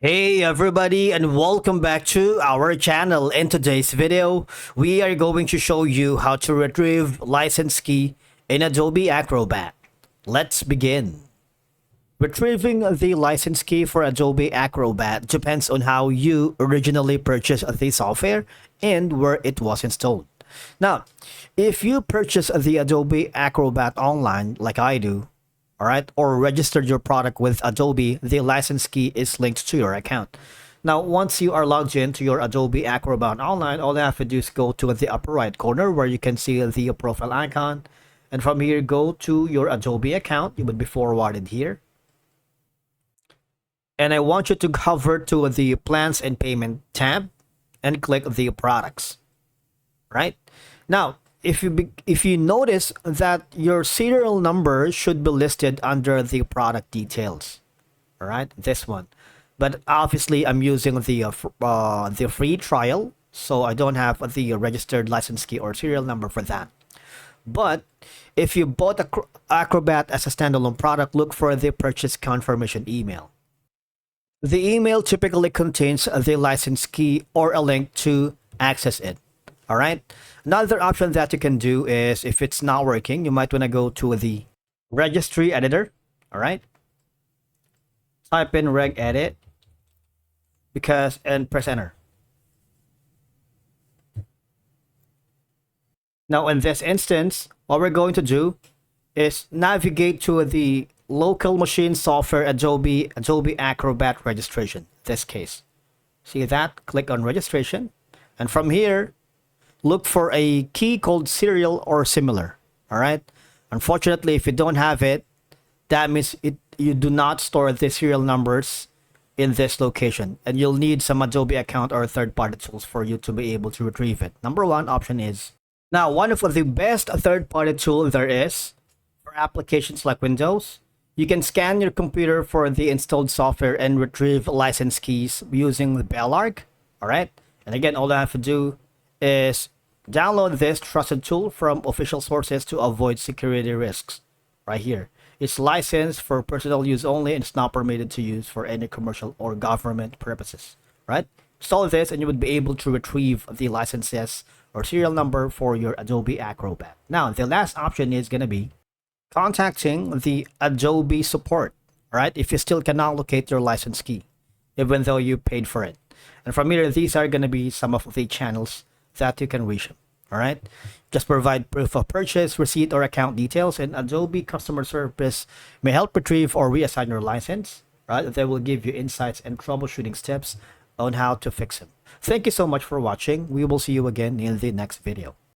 Hey everybody, and welcome back to our channel. In today's video, we are going to show you how to retrieve license key in Adobe Acrobat. Let's begin. Retrieving the license key for Adobe Acrobat depends on how you originally purchased the software and where it was installed. Now, if you purchase the Adobe Acrobat online like I do, all right, or registered your product with Adobe, the license key is linked to your account. Now, once you are logged into your Adobe Acrobat online, all you have to do is go to the upper right corner where you can see the profile icon. And from here, go to your Adobe account. You would be forwarded here. And I want you to hover to the Plans and Payment tab and click the Products. Right? Now, if you notice that your serial number should be listed under the product details, all right, this one, but obviously I'm using the free trial, so I don't have the registered license key or serial number for that. But if you bought Acrobat as a standalone product, look for the purchase confirmation email. The email typically contains the license key or a link to access it. All right. Another option that you can do is, if it's not working, you might want to go to the registry editor. All right. Type in regedit and press enter. Now, in this instance, what we're going to do is navigate to the local machine software Adobe Acrobat registration. This case, see that? Click on registration, and from here, look for a key called serial or similar. All right. Unfortunately, if you don't have it, that means you do not store the serial numbers in this location, and you'll need some Adobe account or third-party tools for you to be able to retrieve it. Number one option is, now one of the best third-party tool there is for applications like Windows. You can scan your computer for the installed software and retrieve license keys using the Bellarc. All right. And again, all I have to do is download this trusted tool from official sources to avoid security risks. Right here, it's licensed for personal use only and it's not permitted to use for any commercial or government purposes. Right? Install this and you would be able to retrieve the licenses or serial number for your Adobe Acrobat. Now, the last option is going to be contacting the Adobe support. All right, if you still cannot locate your license key, even though you paid for it. And from here, these are going to be some of the channels that you can reach them. All right, just provide proof of purchase, receipt, or account details, and Adobe customer service may help retrieve or reassign your license. Right, they will give you insights and troubleshooting steps on how to fix them. Thank you so much for watching. We will see you again in the next video.